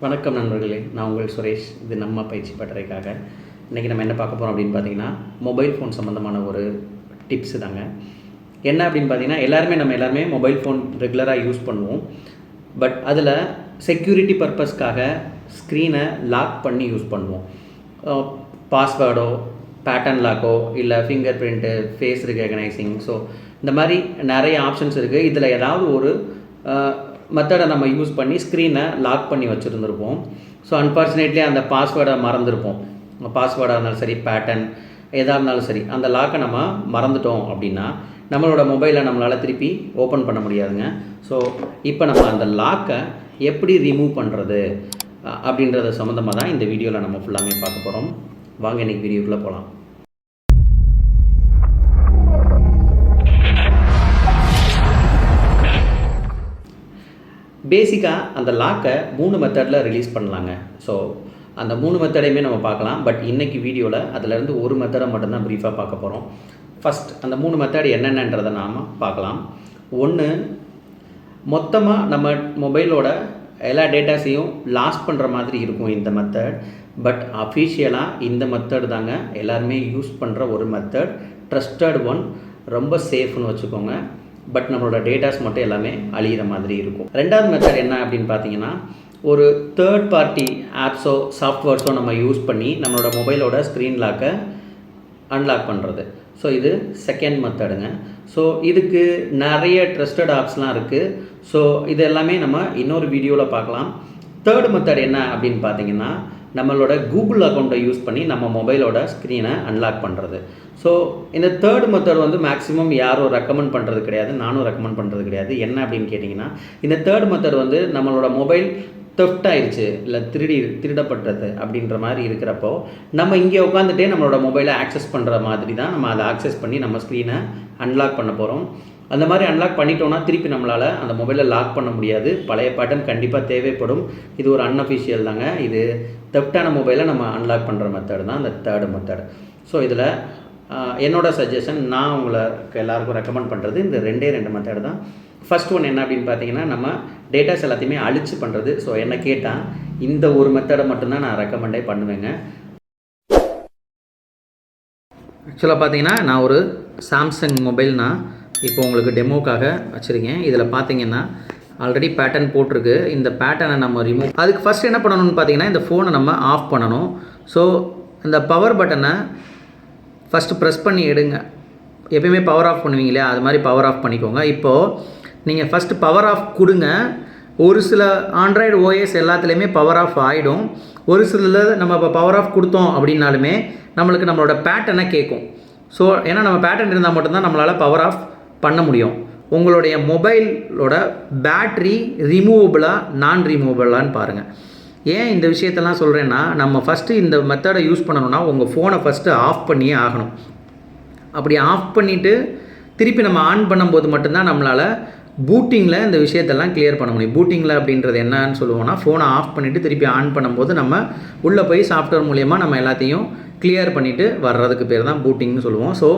வணக்கம் நண்பர்களே, நான் உங்கள் சுரேஷ். இது நம்ம பயிற்சி பட்டறைக்காக இன்றைக்கி நம்ம என்ன பார்க்க போகிறோம் அப்படின்னு பார்த்தீங்கன்னா, மொபைல் ஃபோன் சம்மந்தமான ஒரு டிப்ஸு தாங்க. என்ன அப்படின்னு பார்த்தீங்கன்னா, எல்லாருமே மொபைல் ஃபோன் ரெகுலராக யூஸ் பண்ணுவோம். பட் அதில் செக்யூரிட்டி பர்பஸ்க்காக ஸ்க்ரீனை லாக் பண்ணி யூஸ் பண்ணுவோம். பாஸ்வேர்டோ, பேட்டர்ன் லாக்கோ, இல்லை fingerprint, face recognising, so இந்த மாதிரி நிறைய ஆப்ஷன்ஸ் இருக்குது. இதில் ஏதாவது ஒரு மெத்தடை நம்ம யூஸ் பண்ணி ஸ்க்ரீனை லாக் பண்ணி வச்சுருந்துருப்போம். ஸோ அன்ஃபார்ச்சுனேட்லி அந்த பாஸ்வேர்டை மறந்துருப்போம். பாஸ்வேர்டாக இருந்தாலும் சரி, பேட்டர்ன் எதாக இருந்தாலும் சரி, அந்த லாக்கை நம்ம மறந்துட்டோம் அப்படின்னா நம்மளோட மொபைலை நம்மளால் திருப்பி ஓப்பன் பண்ண முடியாதுங்க. ஸோ இப்போ நம்ம அந்த லாக்கை எப்படி ரிமூவ் பண்ணுறது அப்படின்றத சம்மந்தமாக தான் இந்த வீடியோவில் நம்ம ஃபுல்லாமே பார்க்க போகிறோம். வாங்க இன்றைக்கி வீடியோக்குள்ளே போகலாம். பேசிக்காக அந்த லாக்கை 3 மெத்தடில் ரிலீஸ் பண்ணலாங்க. ஸோ அந்த 3 மெத்தடையுமே நம்ம பார்க்கலாம். பட் இன்றைக்கி வீடியோவில் அதிலேருந்து ஒரு மெத்தடை மட்டும்தான் ப்ரீஃபாக பார்க்க போகிறோம். ஃபஸ்ட் அந்த 3 மெத்தட் என்னென்னன்றதை நாம் பார்க்கலாம். ஒன்று, மொத்தமாக நம்ம மொபைலோட எல்லா டேட்டாஸையும் லாஸ் பண்ணுற மாதிரி இருக்கும் இந்த மெத்தட். பட் அஃபிஷியலாக இந்த மெத்தட் தாங்க எல்லாருமே யூஸ் பண்ணுற ஒரு மெத்தட். ட்ரஸ்டட் ஒன், ரொம்ப சேஃப்னு வச்சுக்கோங்க. பட் நம்மளோட டேட்டாஸ் மட்டும் எல்லாமே அழிகிற மாதிரி இருக்கும். ரெண்டாவது மெத்தட் என்ன அப்படின்னு பார்த்தீங்கன்னா, ஒரு தேர்ட் பார்ட்டி ஆப்ஸோ சாஃப்ட்வேர்ஸோ நம்ம யூஸ் பண்ணி நம்மளோட மொபைலோட ஸ்க்ரீன் லாக்கை அன்லாக் பண்ணுறது. ஸோ இது செகண்ட் மெத்தடுங்க. ஸோ இதுக்கு நிறைய ட்ரஸ்டட் ஆப்ஸ்லாம் இருக்குது. ஸோ இது எல்லாமே நம்ம இன்னொரு வீடியோவில் பார்க்கலாம். தேர்ட் மெத்தட் என்ன அப்படின்னு பார்த்தீங்கன்னா, நம்மளோட கூகுள் அக்கௌண்ட்டை யூஸ் பண்ணி நம்ம மொபைலோட ஸ்க்ரீனை அன்லாக் பண்ணுறது. ஸோ இந்த தேர்ட் மெத்தட் வந்து மேக்ஸிமம் யாரும் ரெக்கமெண்ட் பண்ணுறது கிடையாது, நானும் ரெக்கமெண்ட் பண்ணுறது கிடையாது. என்ன அப்படின்னு கேட்டிங்கன்னா, இந்த தேர்ட் மெத்தட் வந்து நம்மளோட மொபைல் தெஃப்ட் ஆயிடுச்சு, இல்லை திருடப்பட்டது அப்படின்ற மாதிரி இருக்கிறப்போ நம்ம இங்கே உட்காந்துட்டே நம்மளோட மொபைலை ஆக்சஸ் பண்ணுற மாதிரி தான் நம்ம அதை ஆக்சஸ் பண்ணி நம்ம ஸ்க்ரீனை அன்லாக் பண்ண போகிறோம். அந்த மாதிரி அன்லாக் பண்ணிட்டோன்னா திருப்பி நம்மளால் அந்த மொபைலை லாக் பண்ண முடியாது. பழைய பேட்டர்ன் கண்டிப்பாக தேவைப்படும். இது ஒரு அன்அஃபிஷியல் தாங்க. இது தெஃப்டான மொபைலை நம்ம அன்லாக் பண்ணுற மெத்தட் தான் இந்த தேர்டு மெத்தட். ஸோ இதில் என்னோடய சஜஷன், நான் உங்களுக்கு எல்லாருக்கும் ரெக்கமெண்ட் பண்ணுறது இந்த ரெண்டு மெத்தட் தான். ஃபஸ்ட் ஒன் என்ன அப்படின்னு பார்த்தீங்கன்னா, நம்ம டேட்டாஸ் எல்லாத்தையுமே அழிச்சு பண்ணுறது. ஸோ என்ன கேட்டால் இந்த ஒரு மெத்தடை மட்டும்தான் நான் ரெக்கமெண்டே பண்ணுவேங்க. ஆக்சுவலாக பார்த்தீங்கன்னா, நான் ஒரு சாம்சங் மொபைல் நான் இப்போ உங்களுக்கு டெமோக்காக வச்சுருக்கேன். இதில் பார்த்தீங்கன்னா ஆல்ரெடி பேட்டர்ன் போட்டிருக்கு. இந்த பேட்டர்னை நம்ம ரிமூவ், அதுக்கு ஃபஸ்ட் என்ன பண்ணணும்னு பார்த்தீங்கன்னா, இந்த ஃபோனை நம்ம ஆஃப் பண்ணணும். ஸோ இந்த பவர் பட்டனை ஃபஸ்ட்டு ப்ரெஸ் பண்ணி எடுங்க. எப்பயுமே பவர் ஆஃப் பண்ணுவீங்க இல்லையா, அது மாதிரி பவர் ஆஃப் பண்ணிக்கோங்க. இப்போது நீங்கள் ஃபஸ்ட்டு பவர் ஆஃப் கொடுங்க. ஒரு சில ஆண்ட்ராய்டு ஓஎஸ் எல்லாத்துலேயுமே பவர் ஆஃப் ஆகிடும். ஒரு சில நம்ம இப்போ பவர் ஆஃப் கொடுத்தோம் அப்படின்னாலுமே நம்மளுக்கு நம்மளோட பேட்டர்னை கேட்கும். ஸோ ஏன்னா நம்ம பேட்டர்ன் இருந்தால் மட்டும்தான் நம்மளால் பவர் ஆஃப் பண்ண முடியும். உங்களுடைய மொபைலோட பேட்ரி ரிமூவபிளாக நான் ரிமூவபிளான்னு பாருங்கள். ஏன் இந்த விஷயத்தெல்லாம் சொல்கிறேன்னா, நம்ம ஃபஸ்ட்டு இந்த மெத்தடை யூஸ் பண்ணணும்னா உங்கள் ஃபோனை ஃபஸ்ட்டு ஆஃப் பண்ணியே ஆகணும். அப்படி ஆஃப் பண்ணிவிட்டு திருப்பி நம்ம ஆன் பண்ணும்போது மட்டும்தான் நம்மளால் பூட்டிங்கில் இந்த விஷயத்தெல்லாம் கிளியர் பண்ண முடியும். பூட்டிங்கில் அப்படின்றது என்னன்னு சொல்லுவோம்னா, ஃபோனை ஆஃப் பண்ணிவிட்டு திருப்பி ஆன் பண்ணும்போது நம்ம உள்ளே போய் சாஃப்ட்வேர் மூலயமா நம்ம எல்லாத்தையும் கிளியர் பண்ணிவிட்டு வர்றதுக்கு பேர் தான் பூட்டிங்னு சொல்லுவோம். ஸோ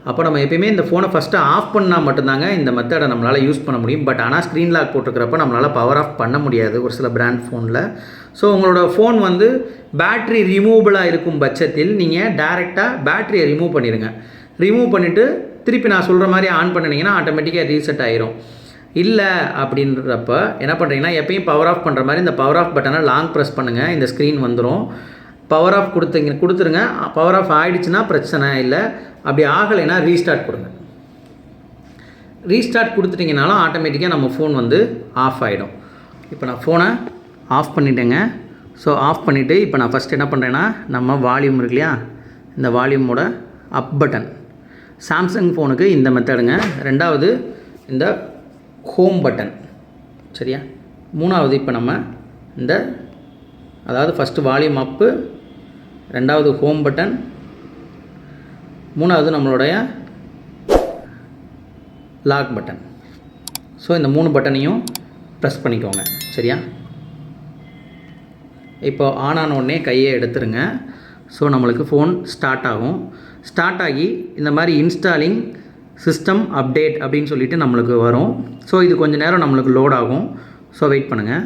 அப்போ நம்ம எப்பயுமே இந்த ஃபோனை ஃபஸ்ட்டு ஆஃப் பண்ணால் மட்டும்தாங்க இந்த மெத்தடை நம்மளால் யூஸ் பண்ண முடியும். பட் ஆனால் ஸ்க்ரீன் லாக் போட்டுருக்கிறப்ப நம்மளால் பவர் ஆஃப் பண்ண முடியாது ஒரு சில பிராண்ட் ஃபோனில். ஸோ உங்களோட ஃபோன் வந்து பேட்ரி ரிமூவபிளாக இருக்கும் பட்சத்தில் நீங்கள் டைரெக்டாக பேட்டரியை ரிமூவ் பண்ணிடுங்க. ரிமூவ் பண்ணிவிட்டு திருப்பி நான் சொல்கிற மாதிரி ஆன் பண்ணிங்கன்னா ஆட்டோமேட்டிக்காக ரீசெட் ஆகிரும். இல்லை அப்படின்றப்ப என்ன பண்ணுறீங்கன்னா, எப்பயும் பவர் ஆஃப் பண்ணுற மாதிரி இந்த பவர் ஆஃப் பட்டனை லாங் ப்ரெஸ் பண்ணுங்கள். இந்த ஸ்க்ரீன் வந்துடும். பவர் ஆஃப் கொடுத்துருங்க. பவர் ஆஃப் ஆகிடுச்சுன்னா பிரச்சனை இல்லை. அப்படி ஆகலைன்னா ரீஸ்டார்ட் கொடுங்க. ரீஸ்டார்ட் கொடுத்துட்டிங்கனாலும் ஆட்டோமேட்டிக்காக நம்ம ஃபோன் வந்து ஆஃப் ஆகிடும். இப்போ நான் ஃபோனை ஆஃப் பண்ணிட்டேங்க. ஸோ ஆஃப் பண்ணிவிட்டு இப்போ நான் ஃபஸ்ட் என்ன பண்ணுறேன்னா, நம்ம வால்யூம் இருக்கு இல்லையா, இந்த வால்யூமோட அப் பட்டன் சாம்சங் ஃபோனுக்கு இந்த மெத்தடுங்க. ரெண்டாவது இந்த ஹோம் பட்டன், சரியா. மூணாவது இப்போ நம்ம இந்த, அதாவது ஃபஸ்ட்டு வால்யூம் அப்பு, ரெண்டாவது ஹோம் பட்டன், மூணாவது நம்மளுடைய லாக் பட்டன். ஸோ இந்த 3 பட்டனையும் ப்ரெஸ் பண்ணிக்கோங்க, சரியா. இப்போ ஆன் ஆன உடனே கையை எடுத்துருங்க. ஸோ நம்மளுக்கு ஃபோன் ஸ்டார்ட் ஆகும். ஸ்டார்ட் ஆகி இந்த மாதிரி இன்ஸ்டாலிங் சிஸ்டம் அப்டேட் அப்படின்னு சொல்லிட்டு நம்மளுக்கு வரும். ஸோ இது கொஞ்சம் நேரம் நம்மளுக்கு லோட் ஆகும். ஸோ வெயிட் பண்ணுங்கள்.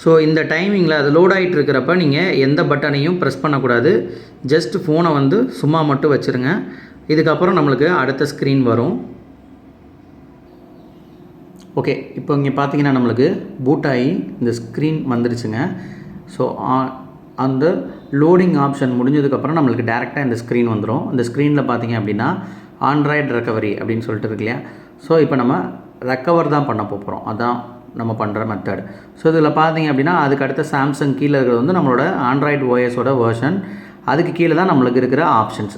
ஸோ இந்த டைமிங்கில் அது லோட் ஆகிட்டு இருக்கிறப்ப நீங்கள் எந்த பட்டனையும் ப்ரெஸ் பண்ணக்கூடாது. ஜஸ்ட் ஃபோனை வந்து சும்மா மட்டும் வச்சுருங்க. இதுக்கப்புறம் நம்மளுக்கு அடுத்த ஸ்க்ரீன் வரும். ஓகே, இப்போ இங்கே பார்த்தீங்கன்னா நம்மளுக்கு பூட் ஆகி இந்த ஸ்க்ரீன் வந்துருச்சுங்க. ஸோ அந்த லோடிங் ஆப்ஷன் முடிஞ்சதுக்கப்புறம் நம்மளுக்கு டேரெக்டாக இந்த ஸ்க்ரீன் வந்துடும். இந்த ஸ்க்ரீனில் பார்த்தீங்க அப்படின்னா ஆண்ட்ராய்டு ரெக்கவரி அப்படின்னு சொல்லிட்டு இருக்கு இல்லையா. ஸோ இப்போ நம்ம ரெக்கவர் தான் பண்ண போகிறோம். அதான் நம்ம பண்ணுற மெத்தட். ஸோ இதில் பார்த்தீங்க அப்படின்னா அதுக்கு அடுத்த சாம்சங் கீழே இருக்கிறது வந்து நம்மளோட ஆண்ட்ராய்டு ஓஎஸோட வெர்ஷன். அதுக்கு கீழே தான் நம்மளுக்கு இருக்கிற ஆப்ஷன்ஸ்.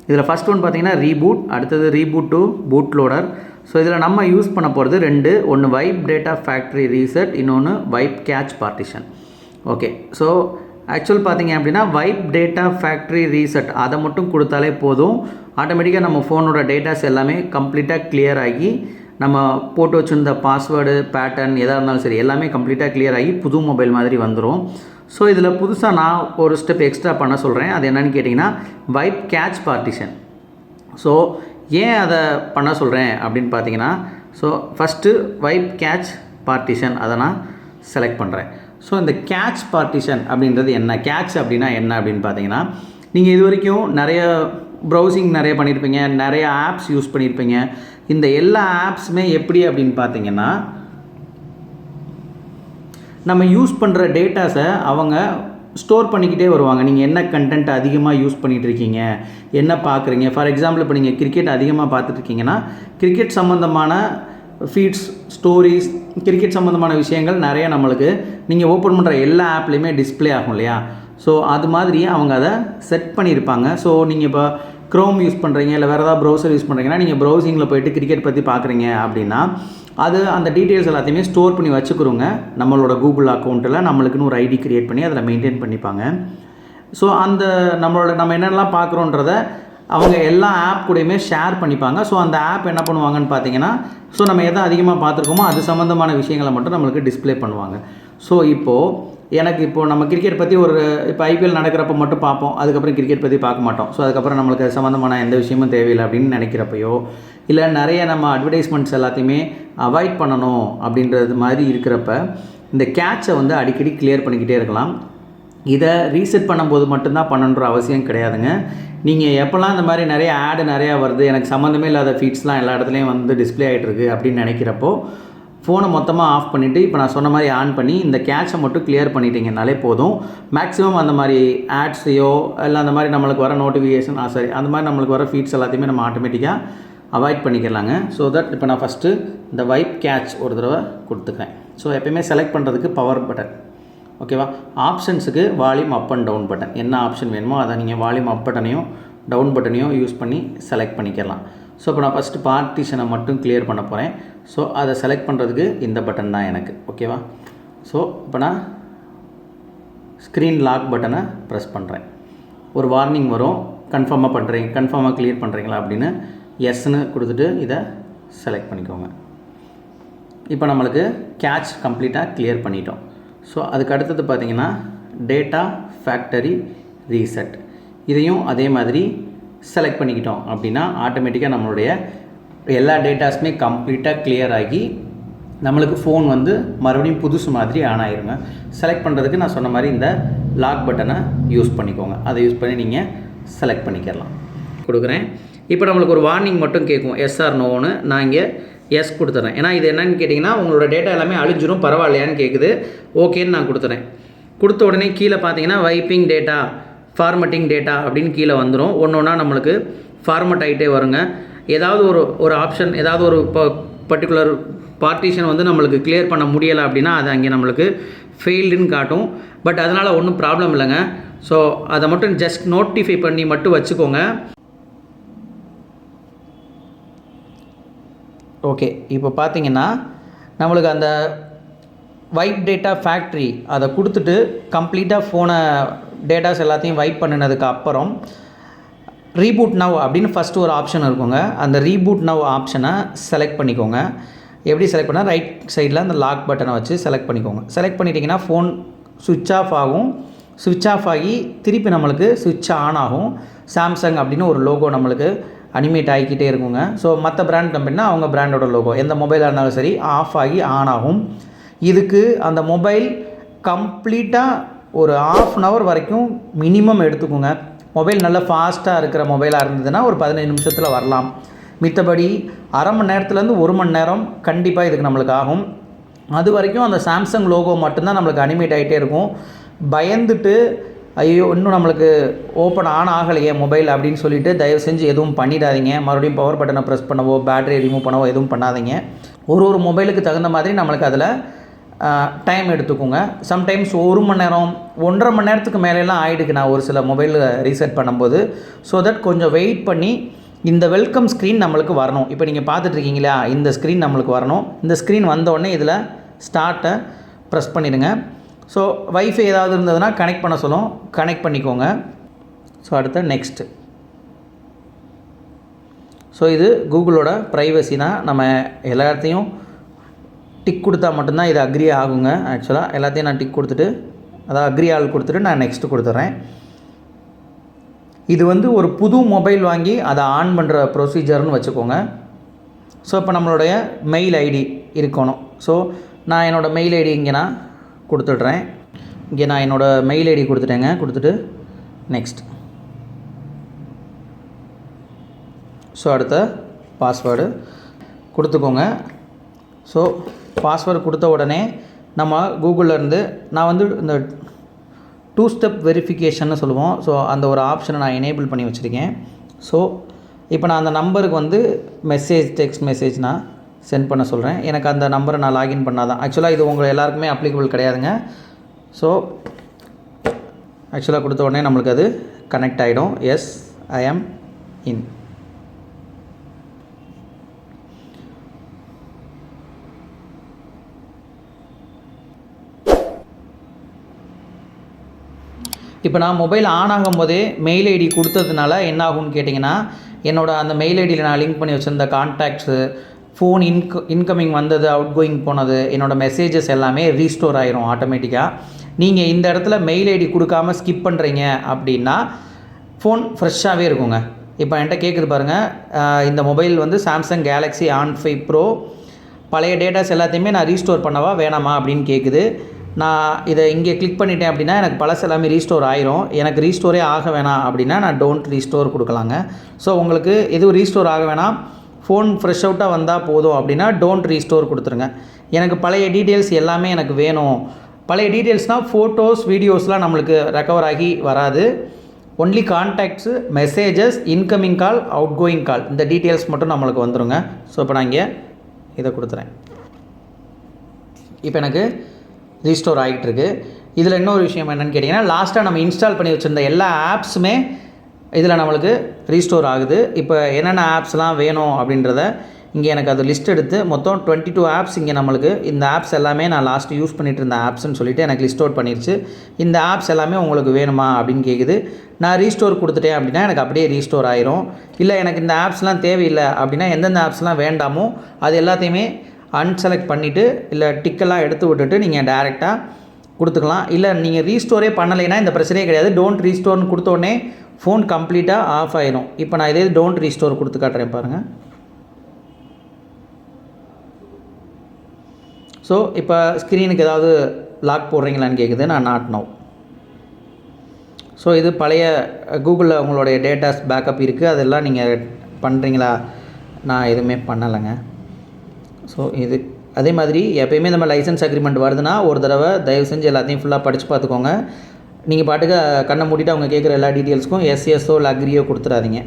இதில் ஃபஸ்ட் ஒன் பார்த்தீங்கன்னா ரீபூட், அடுத்தது reboot to boot loader. So இதில் நம்ம யூஸ் பண்ண போகிறது ரெண்டு. ஒன்று வைப் டேட்டா ஃபேக்ட்ரி ரீசெட், இன்னொன்று vibe catch partition. Okay, so actual பார்த்தீங்க அப்படின்னா வைப் டேட்டா ஃபேக்ட்ரி ரீசெட் அதை மட்டும் கொடுத்தாலே போதும். ஆட்டோமேட்டிக்காக நம்ம ஃபோனோட டேட்டாஸ் எல்லாமே கம்ப்ளீட்டாக கிளியர் ஆகி நம்ம போட்டு வச்சுருந்த பாஸ்வேர்டு பேட்டர்ன் எதாக இருந்தாலும் சரி எல்லாமே கம்ப்ளீட்டாக கிளியர் ஆகி புது மொபைல் மாதிரி வந்துடும். ஸோ இதில் புதுசாக நான் ஒரு ஸ்டெப் எக்ஸ்ட்ரா பண்ண சொல்கிறேன். அது என்னென்னு கேட்டிங்கன்னா வைப் கேட்ச் பார்ட்டிஷன். ஸோ ஏன் அதை பண்ண சொல்கிறேன் அப்படின்னு பார்த்தீங்கன்னா, so first vibe catch partition அதை நான் செலக்ட் பண்ணுறேன். ஸோ இந்த கேட்ச் பார்ட்டிஷன் அப்படின்றது என்ன, கேட்ச் அப்படின்னா என்ன அப்படின்னு பார்த்தீங்கன்னா, நீங்கள் இது வரைக்கும் நிறைய ப்ரௌசிங் நிறைய பண்ணியிருப்பீங்க, நிறைய ஆப்ஸ் யூஸ் பண்ணியிருப்பீங்க. இந்த எல்லா ஆப்ஸுமே எப்படி அப்படின்னு பார்த்தீங்கன்னா, நம்ம யூஸ் பண்ணுற டேட்டாஸை அவங்க ஸ்டோர் பண்ணிக்கிட்டே வருவாங்க. நீங்கள் என்ன கண்டென்ட் அதிகமாக யூஸ் பண்ணிகிட்டு இருக்கீங்க, என்ன பார்க்குறீங்க. ஃபார் எக்ஸாம்பிள் இப்போ நீங்கள் கிரிக்கெட் அதிகமாக பார்த்துட்ருக்கீங்கன்னா கிரிக்கெட் சம்மந்தமான ஃபீட்ஸ், ஸ்டோரிஸ், கிரிக்கெட் சம்மந்தமான விஷயங்கள் நிறைய நம்மளுக்கு நீங்கள் ஓப்பன் பண்ணுற எல்லா ஆப்லேயுமே டிஸ்பிளே ஆகும் இல்லையா. ஸோ அது மாதிரி அவங்க அதை செட் பண்ணியிருப்பாங்க. ஸோ நீங்கள் இப்போ க்ரோம் யூஸ் பண்ணுறீங்க இல்லை வேறு ஏதாவது ப்ரௌசர் யூஸ் பண்ணுறீங்கன்னா நீங்கள் ப்ரௌசிங்கில் போய்ட்டு கிரிக்கெட் பற்றி பார்க்குறீங்க அப்படின்னா அது அந்த டீட்டெயில்ஸ் எல்லாத்தையுமே ஸ்டோர் பண்ணி வச்சுக்கிறோங்க. நம்மளோட கூகுள் அக்கௌண்ட்டில் நம்மளுக்குன்னு ஒரு ஐடி க்ரியேட் பண்ணி அதில் மெயின்டைன் பண்ணிப்பாங்க. ஸோ அந்த நம்ம என்னென்னலாம் பார்க்குறோன்றத அவங்க எல்லா ஆப் கூடயுமே ஷேர் பண்ணிப்பாங்க. ஸோ அந்த ஆப் என்ன பண்ணுவாங்கன்னு பார்த்தீங்கன்னா, ஸோ நம்ம எதை அதிகமாக பார்த்துருக்கோமோ அது சம்மந்தமான விஷயங்களை மட்டும் நம்மளுக்கு டிஸ்பிளே பண்ணுவாங்க. ஸோ இப்போது நம்ம கிரிக்கெட் பற்றி இப்போ ஐபிஎல் நடக்கிறப்ப மட்டும் பார்ப்போம், அதுக்கப்புறம் கிரிக்கெட் பற்றி பார்க்க மாட்டோம். ஸோ அதுக்கப்புறம் நம்மளுக்கு சம்மந்தமான எந்த விஷயமும் தேவையில்லை அப்படின்னு நினைக்கிறப்பையோ, இல்லை நிறைய நம்ம அட்வர்டைஸ்மெண்ட்ஸ் எல்லாத்தையுமே அவாய்ட் பண்ணணும் அப்படின்றது மாதிரி இருக்கிறப்ப இந்த கேட்சை வந்து அடிக்கடி கிளியர் பண்ணிக்கிட்டே இருக்கலாம். இதை ரீசெட் பண்ணும்போது மட்டும்தான் பண்ணணுன்ற அவசியம் கிடையாதுங்க. நீங்கள் எப்போல்லாம் இந்த மாதிரி நிறைய ஆடு நிறையா வருது, எனக்கு சம்மந்தமே இல்லாத ஃபீட்ஸ்லாம் எல்லா இடத்துலையும் வந்து டிஸ்பிளே ஆகிட்டுருக்கு அப்படின்னு நினைக்கிறப்போ ஃபோனை மொத்தமாக ஆஃப் பண்ணிவிட்டு இப்போ நான் சொன்ன மாதிரி ஆன் பண்ணி இந்த கேட்சை மட்டும் கிளியர் பண்ணிட்டீங்கனாலே போதும். மேக்ஸிமம் அந்த மாதிரி ஆட்ஸையோ இல்லை அந்த மாதிரி நம்மளுக்கு வர நோட்டிஃபிகேஷன் அந்த மாதிரி நம்மளுக்கு வர ஃபீட்ஸ் எல்லாத்தையுமே நம்ம ஆட்டோமேட்டிக்காக அவாய்ட் பண்ணிக்கலாங்க. ஸோ தட் இப்போ நான் ஃபஸ்ட்டு இந்த வைப் கேட்ச் ஒரு தடவை கொடுத்துக்கிறேன். ஸோ எப்பயுமே செலக்ட் பண்ணுறதுக்கு பவர் பட்டன், ஓகேவா. ஆப்ஷன்ஸுக்கு volume up and down button, என்ன ஆப்ஷன் வேணுமோ அதை நீங்கள் வால்யூம் அப் பட்டனையும் டவுன் பட்டனையும் யூஸ் பண்ணி செலக்ட் பண்ணிக்கலாம். ஸோ இப்போ நான் ஃபஸ்ட்டு பார்ட்டிஷனை மட்டும் கிளியர் பண்ண போகிறேன். ஸோ அதை செலக்ட் பண்ணுறதுக்கு இந்த பட்டன் தான் எனக்கு, ஓகேவா. ஸோ இப்போ நான் ஸ்க்ரீன் லாக் பட்டனை ப்ரெஸ் பண்ணுறேன். ஒரு வார்னிங் வரும், கன்ஃபார்மாக கிளியர் பண்ணுறீங்களா அப்படின்னு எஸ்ன்னு கொடுத்துட்டு இதை செலக்ட் பண்ணிக்கோங்க. இப்போ நம்மளுக்கு கேட்ச் கம்ப்ளீட்டாக கிளியர் பண்ணிட்டோம். ஸோ அதுக்கு அடுத்தது பார்த்திங்கன்னா டேட்டா ஃபேக்டரி ரீசெட், இதையும் அதே மாதிரி செலக்ட் பண்ணிக்கிட்டோம் அப்படின்னா ஆட்டோமேட்டிக்காக நம்மளுடைய எல்லா டேட்டாஸுமே கம்ப்ளீட்டாக கிளியர் ஆகி நம்மளுக்கு ஃபோன் வந்து மறுபடியும் புதுசு மாதிரி ஆன் ஆயிருங்க. செலக்ட் பண்ணுறதுக்கு நான் சொன்ன மாதிரி இந்த லாக் பட்டனை யூஸ் பண்ணிக்கோங்க. அதை யூஸ் பண்ணி நீங்கள் செலக்ட் பண்ணிக்கலாம். கொடுக்குறேன். இப்போ நம்மளுக்கு ஒரு வார்னிங் மட்டும் கேட்கும், எஸ் ஆர் நோன்னு. நான் இங்கே எஸ் கொடுத்துட்றேன். ஏன்னா இது என்னென்னு கேட்டிங்கன்னா உங்களோட டேட்டா எல்லாமே அழிஞ்சிரும், பரவாயில்லையான்னு கேட்குது. ஓகேன்னு நான் கொடுத்துறேன். கொடுத்த உடனே கீழே பார்த்தீங்கன்னா வைப்பிங் டேட்டா, ஃபார்மட்டிங் டேட்டா அப்படின்னு கீழே வந்துடும். ஒன்று ஒன்றா நம்மளுக்கு ஃபார்மட் ஆகிட்டே வருங்க. ஏதாவது ஒரு ஆப்ஷன், ஏதாவது ஒரு பர்டிகுலர் பார்ட்டிஷன் வந்து நம்மளுக்கு கிளியர் பண்ண முடியலை அப்படின்னா அது அங்கே நம்மளுக்கு ஃபெயில்டுன்னு காட்டும். பட் அதனால் ஒன்றும் ப்ராப்ளம் இல்லைங்க. ஸோ அதை மட்டும் ஜஸ்ட் நோட்டிஃபை பண்ணி மட்டும் வச்சுக்கோங்க. ஓகே, இப்போ பார்த்தீங்கன்னா நம்மளுக்கு அந்த வைப் டேட்டா ஃபேக்ட்ரி அதை கொடுத்துட்டு கம்ப்ளீட்டாக ஃபோனை டேட்டாஸ் எல்லாத்தையும் வைப் பண்ணினதுக்கு அப்புறம் ரீபூட் நவ் அப்படின்னு ஃபஸ்ட்டு ஒரு ஆப்ஷன் இருக்குங்க. அந்த ரீபூட் நவ் ஆப்ஷனை செலக்ட் பண்ணிக்கோங்க. எப்படி செலக்ட் பண்ணால் ரைட் சைடில் அந்த லாக் பட்டனை வச்சு செலக்ட் பண்ணிக்கோங்க. செலக்ட் பண்ணிட்டீங்கன்னா ஃபோன் சுவிட்ச் ஆஃப் ஆகும். சுவிட்ச் ஆஃப் ஆகி திருப்பி நம்மளுக்கு சுவிட்ச் ஆன் ஆகும். சாம்சங் அப்படின்னு ஒரு லோகோ நம்மளுக்கு அனிமேட் ஆகிக்கிட்டே இருக்குங்க. ஸோ மற்ற பிராண்ட் கம்பெனினா அவங்க பிராண்டோட லோகோ, எந்த மொபைலாக இருந்தாலும் சரி ஆஃப் ஆகி ஆன் ஆகும். இதுக்கு அந்த மொபைல் கம்ப்ளீட்டாக ஒரு ½ அன் ஹவர் வரைக்கும் மினிமம் எடுத்துக்கோங்க. மொபைல் நல்லா ஃபாஸ்ட்டாக இருக்கிற மொபைலாக இருந்ததுன்னா ஒரு 15 நிமிஷத்தில் வரலாம். மித்தபடி அரை மணி நேரத்துலேருந்து 1 மணி நேரம் கண்டிப்பாக இதுக்கு நம்மளுக்கு ஆகும். அது வரைக்கும் அந்த சாம்சங் லோகோ மட்டும்தான் நம்மளுக்கு அனிமேட் ஆகிட்டே இருக்கும். பயந்துட்டு ஐயோ இன்னும் நம்மளுக்கு ஓப்பன் ஆகலையே மொபைல் அப்படின்னு சொல்லிட்டு தயவு செஞ்சு எதுவும் பண்ணிடாதீங்க. மறுபடியும் பவர் பட்டனை ப்ரெஸ் பண்ணவோ பேட்டரி ரிமூவ் பண்ணவோ எதுவும் பண்ணாதீங்க. ஒரு மொபைலுக்கு தகுந்த மாதிரி நம்மளுக்கு அதில் டைம் எடுத்துக்கோங்க. சம்டைம்ஸ் 1 மணி நேரம் 1.5 மணி நேரத்துக்கு மேலெலாம் ஆகிடுக்கு நான் ஒரு சில மொபைலில் ரீசெட் பண்ணும்போது. ஸோ தட் கொஞ்சம் வெயிட் பண்ணி இந்த வெல்கம் ஸ்க்ரீன் நம்மளுக்கு வரணும். இப்போ நீங்கள் பார்த்துட்ருக்கீங்களா, இந்த ஸ்க்ரீன் நம்மளுக்கு வரணும். இந்த ஸ்க்ரீன் வந்தோடனே இதில் ஸ்டார்ட்டை ப்ரெஸ் பண்ணிடுங்க. ஸோ வைஃபை ஏதாவது இருந்ததுன்னா கனெக்ட் பண்ண சொல்லும், கனெக்ட் பண்ணிக்கோங்க. ஸோ அடுத்த நெக்ஸ்ட்டு. ஸோ இது கூகுளோட ப்ரைவசி தான். நம்ம எல்லாத்தையும் டிக் கொடுத்தா மட்டும்தான் இது அக்ரி ஆகுங்க. ஆக்சுவலாக எல்லாத்தையும் நான் டிக் கொடுத்துட்டு அதாவது அக்ரி ஆள் கொடுத்துட்டு நான் நெக்ஸ்ட்டு கொடுத்துட்றேன். இது வந்து ஒரு புது மொபைல் வாங்கி அதை ஆன் பண்ணுற ப்ரொசீஜர்னு வச்சுக்கோங்க. ஸோ இப்போ நம்மளுடைய மெயில் ஐடி இருக்கணும். ஸோ நான் என்னோடய மெயில் ஐடி இங்கே நான் கொடுத்துட்றேன். இங்கே நான் என்னோடய மெயில் ஐடி கொடுத்துட்டேங்க. கொடுத்துட்டு நெக்ஸ்ட். ஸோ அடுத்த பாஸ்வேர்டு கொடுத்துக்கோங்க. ஸோ பாஸ்வேர்டு கொடுத்த உடனே நம்ம கூகுளிலேருந்து நான் வந்து இந்த 2 ஸ்டெப் வெரிஃபிகேஷன்னு சொல்லுவோம். ஸோ அந்த ஒரு ஆப்ஷனை நான் எனேபிள் பண்ணி வச்சுருக்கேன். ஸோ இப்போ நான் அந்த நம்பருக்கு வந்து டெக்ஸ்ட் மெசேஜ் நான் சென்ட் பண்ண சொல்கிறேன். எனக்கு அந்த நம்பரை நான் லாகின் பண்ணால் தான். ஆக்சுவலாக இது உங்கள் எல்லாருக்குமே அப்ளிகபிள் கிடையாதுங்க. ஸோ ஆக்சுவலாக கொடுத்த உடனே நம்மளுக்கு அது கனெக்ட் ஆகிடும். எஸ் ஐ ஆம் இன். இப்போ நான் மொபைல் ஆன் ஆகும்போதே மெயில் ஐடி கொடுத்ததுனால என்ன ஆகும்னு கேட்டிங்கன்னா, என்னோடய அந்த மெயில் ஐடியில் நான் லிங்க் பண்ணி வச்சுருந்த கான்டாக்ட்ஸு, ஃபோன் இன்கமிங் வந்தது, அவுட் கோயிங் போனது, என்னோடய மெசேஜஸ் எல்லாமே ரீஸ்டோர் ஆகிரும் ஆட்டோமேட்டிக்காக. நீங்கள் இந்த இடத்துல மெயில் ஐடி கொடுக்காமல் ஸ்கிப் பண்ணுறீங்க அப்படின்னா ஃபோன் ஃப்ரெஷ்ஷாகவே இருக்குங்க. இப்போ என்கிட்ட கேட்குது பாருங்கள், இந்த மொபைல் வந்து சாம்சங் கேலக்ஸி ஆன்5 ப்ரோ, பழைய டேட்டாஸ் எல்லாத்தையுமே நான் ரீஸ்டோர் பண்ணவா வேணாமா அப்படின்னு கேட்குது. நான் இதை இங்கே கிளிக் பண்ணிட்டேன் அப்படின்னா எனக்கு பழசு எல்லாமே ரீஸ்டோர் ஆயிரும். எனக்கு ரீஸ்டோரே ஆக வேணாம் அப்படின்னா நான் டோன்ட் ரீஸ்டோர் கொடுக்கலாங்க. ஸோ உங்களுக்கு எதுவும் ரீஸ்டோர் ஆக வேணாம், ஃபோன் ஃப்ரெஷ் அவுட்டாக வந்தால் போதும் அப்படின்னா டோன்ட் ரீஸ்டோர் கொடுத்துருங்க. எனக்கு பழைய டீட்டெயில்ஸ் எல்லாமே எனக்கு வேணும். பழைய டீட்டெயில்ஸ்னால் ஃபோட்டோஸ் வீடியோஸ்லாம் நம்மளுக்கு ரெக்கவர் ஆகி வராது. Only contacts, messages, incoming call, outgoing call, இந்த டீட்டெயில்ஸ் மட்டும் நம்மளுக்கு வந்துடுங்க. ஸோ இப்போ நான் இங்கே இதை கொடுத்துறேன். இப்போ எனக்கு ரீஸ்டோர் ஆகிட்டுருக்கு. இதில் இன்னொரு விஷயம் என்னென்னு கேட்டிங்கன்னா, லாஸ்ட்டாக நம்ம இன்ஸ்டால் பண்ணி வச்சுருந்த எல்லா ஆப்ஸுமே இதில் நம்மளுக்கு ரீஸ்டோர் ஆகுது. இப்போ என்னென்ன ஆப்ஸ்லாம் வேணும் அப்படின்றத இங்கே எனக்கு அது லிஸ்ட் எடுத்து மொத்தம் 22 ஆப்ஸ் இங்கே நம்மளுக்கு, இந்த ஆப்ஸ் எல்லாமே நான் லாஸ்ட் யூஸ் பண்ணிகிட்டு இருந்த ஆப்ஸ்ன்னு சொல்லிவிட்டு எனக்கு லிஸ்ட் அவுட் பண்ணிடுச்சு. இந்த ஆப்ஸ் எல்லாமே உங்களுக்கு வேணுமா அப்படின்னு கேட்குது. நான் ரீஸ்டோர் கொடுத்துட்டேன் அப்படின்னா எனக்கு அப்படியே ரீஸ்டோர் ஆயிரும். இல்லை எனக்கு இந்த ஆப்ஸ்லாம் தேவையில்லை அப்படின்னா எந்தெந்த ஆப்ஸ்லாம் வேண்டாமோ அது எல்லாத்தையுமே அன்செலக்ட் பண்ணிவிட்டு இல்லை டிக்கெல்லாம் எடுத்து விட்டுட்டு நீங்கள் டைரெக்டாக கொடுத்துக்கலாம். இல்லை நீங்கள் ரீஸ்டோரே பண்ணலைன்னா இந்த பிரச்சனையே கிடையாது. டோன்ட் ரீஸ்டோர்னு கொடுத்தோடனே ஃபோன் கம்ப்ளீட்டாக ஆஃப் ஆயிடும். இப்போ நான் இதே டோன்ட் ரீஸ்டோர் கொடுத்து காட்டுறேன் பாருங்கள். ஸோ இப்போ ஸ்க்ரீனுக்கு ஏதாவது லாக் போடுறீங்களான்னு கேட்குது. நான் நாட் நோ. ஸோ இது பழைய கூகுளில் உங்களுடைய டேட்டாஸ் பேக்கப் இருக்குது, அதெல்லாம் நீங்கள் பண்ணுறீங்களா? நான் எதுவுமே பண்ணலைங்க. ஸோ இது அதே மாதிரி எப்போயுமே நம்ம லைசன்ஸ் அக்ரிமெண்ட் வருதுன்னா ஒரு தடவை தயவு செஞ்சு எல்லாத்தையும் ஃபுல்லாக படித்து பார்த்துக்கோங்க. நீங்கள் பாட்டுக்கு கண்ணை மூடிட்டு அவங்க கேட்குற எல்லா டீட்டெயில்ஸ்க்கும் எஸ்எஸ்ஓ இல்லை அக்ரியோ கொடுத்துடாதீங்க.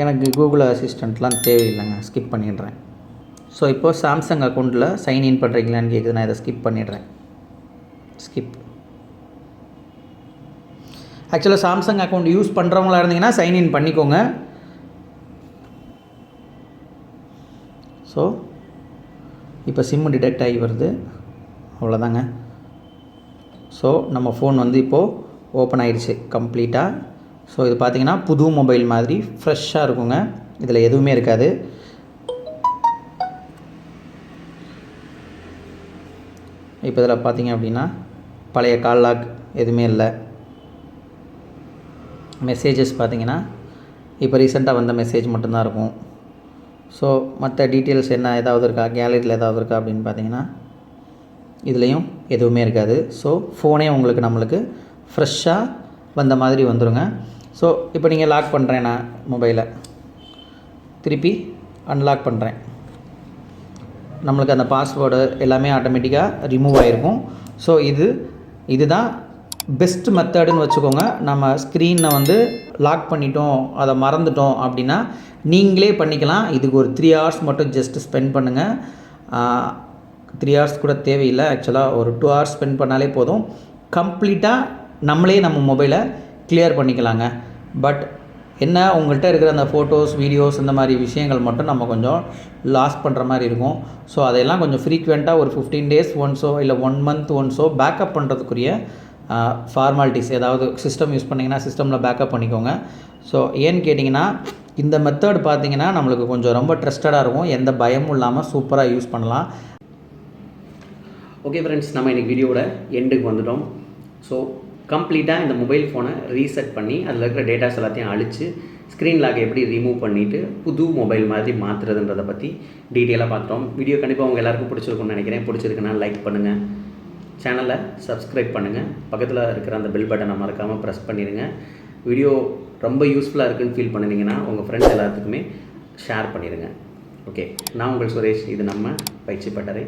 எனக்கு கூகுள் அசிஸ்டண்ட்லாம் தேவையில்லைங்க, ஸ்கிப் பண்ணிடுறேன். ஸோ இப்போது சாம்சங் அக்கௌண்ட்டில் சைன்இன் பண்ணுறீங்களான்னு கேட்குது. நான் இதை ஸ்கிப் பண்ணிடுறேன். ஸ்கிப். ஆக்சுவலாக சாம்சங் அக்கௌண்ட் யூஸ் பண்ணுறவங்களா இருந்தீங்கன்னா சைன்இன் பண்ணிக்கோங்க. ஸோ இப்போ சிம்மு டிடெக்ட் ஆகி வருது, அவ்வளோதாங்க. ஸோ நம்ம ஃபோன் வந்து இப்போது ஓப்பன் ஆகிடுச்சு கம்ப்ளீட்டாக. ஸோ இது பார்த்திங்கன்னா புது மொபைல் மாதிரி ஃப்ரெஷ்ஷாக இருக்குங்க, இதில் எதுவுமே இருக்காது. இப்போ இதில் பார்த்திங்க அப்படின்னா பழைய கால் லாக் எதுவுமே இல்லை. மெசேஜஸ் பார்த்திங்கன்னா இப்போ ரீசெண்டாக வந்த மெசேஜ் மட்டும்தான் இருக்கும். ஸோ மற்ற டீட்டெயில்ஸ் என்ன ஏதாவது இருக்கா, கேலரியில் ஏதாவது இருக்கா அப்படின்னு பார்த்தீங்கன்னா இதுலேயும் எதுவுமே இருக்காது. ஸோ ஃபோனே உங்களுக்கு நம்மளுக்கு ஃப்ரெஷ்ஷாக வந்த மாதிரி வந்துடுங்க. ஸோ இப்போ நீங்கள் லாக் பண்ணுறேன், நான் மொபைலை திருப்பி அன்லாக் பண்ணுறேன். நம்மளுக்கு அந்த பாஸ்வேர்டு எல்லாமே ஆட்டோமேட்டிக்காக ரிமூவ் ஆகிருக்கும். ஸோ இதுதான் பெஸ்ட் மெத்தடுன்னு வச்சுக்கோங்க. நம்ம ஸ்க்ரீனை வந்து லாக் பண்ணிட்டோம், அதை மறந்துட்டோம் அப்படின்னா நீங்களே பண்ணிக்கலாம். இதுக்கு ஒரு 3 hours மட்டும் ஜஸ்ட்டு ஸ்பெண்ட் பண்ணுங்கள். 3 hours கூட தேவையில்லை, ஆக்சுவலாக ஒரு 2 hours ஸ்பெண்ட் பண்ணாலே போதும். கம்ப்ளீட்டாக நம்மளே நம்ம மொபைலை கிளியர் பண்ணிக்கலாங்க. பட் என்ன, உங்கள்கிட்ட இருக்கிற அந்த ஃபோட்டோஸ், வீடியோஸ் இந்த மாதிரி விஷயங்கள் மட்டும் நம்ம கொஞ்சம் லாஸ் பண்ணுற மாதிரி இருக்கும். ஸோ அதையெல்லாம் கொஞ்சம் ஃப்ரீக்வெண்ட்டாக ஒரு 15 days ஒன்ஸோ இல்லை 1 month ஒன்ஸோ பேக்கப் பண்ணுறதுக்குரிய ஃபார்மாலிட்டிஸ், ஏதாவது சிஸ்டம் யூஸ் பண்ணிங்கன்னா சிஸ்டமில் பேக்கப் பண்ணிக்கோங்க. ஸோ ஏன்னு கேட்டிங்கன்னா இந்த மெத்தட் பார்த்திங்கன்னா நம்மளுக்கு கொஞ்சம் ரொம்ப ட்ரஸ்டடாக இருக்கும், எந்த பயமும் இல்லாமல் சூப்பராக யூஸ் பண்ணலாம். ஓகே ஃப்ரெண்ட்ஸ், நம்ம இன்றைக்கி வீடியோவோட எண்டுக்கு வந்துட்டோம். ஸோ கம்ப்ளீட்டாக இந்த மொபைல் ஃபோனை ரீசெட் பண்ணி அதில் இருக்கிற டேட்டாஸ் எல்லாத்தையும் அழித்து ஸ்க்ரீன் லாக் எப்படி ரிமூவ் பண்ணிவிட்டு புது மொபைல் மாதிரி மாற்றுறதுன்றதை பற்றி டீட்டெயிலாக பார்த்துட்டோம். வீடியோ கண்டிப்பாக உங்கள் எல்லாருக்கும் பிடிச்சிருக்குன்னு நினைக்கிறேன். பிடிச்சிருக்குன்னா லைக் பண்ணுங்கள், சேனலை சப்ஸ்கிரைப் பண்ணுங்கள், பக்கத்தில் இருக்கிற அந்த பெல் பட்டனை மறக்காமல் ப்ரெஸ் பண்ணிடுங்க. வீடியோ ரொம்ப யூஸ்ஃபுல்லாக இருக்குதுன்னு ஃபீல் பண்ணிங்கன்னா உங்கள் ஃப்ரெண்ட்ஸ் எல்லாத்துக்குமே ஷேர் பண்ணிடுங்க. ஓகே, நான் உங்கள் சுரேஷ், இது நம்ம பயிற்சி பட்டறை.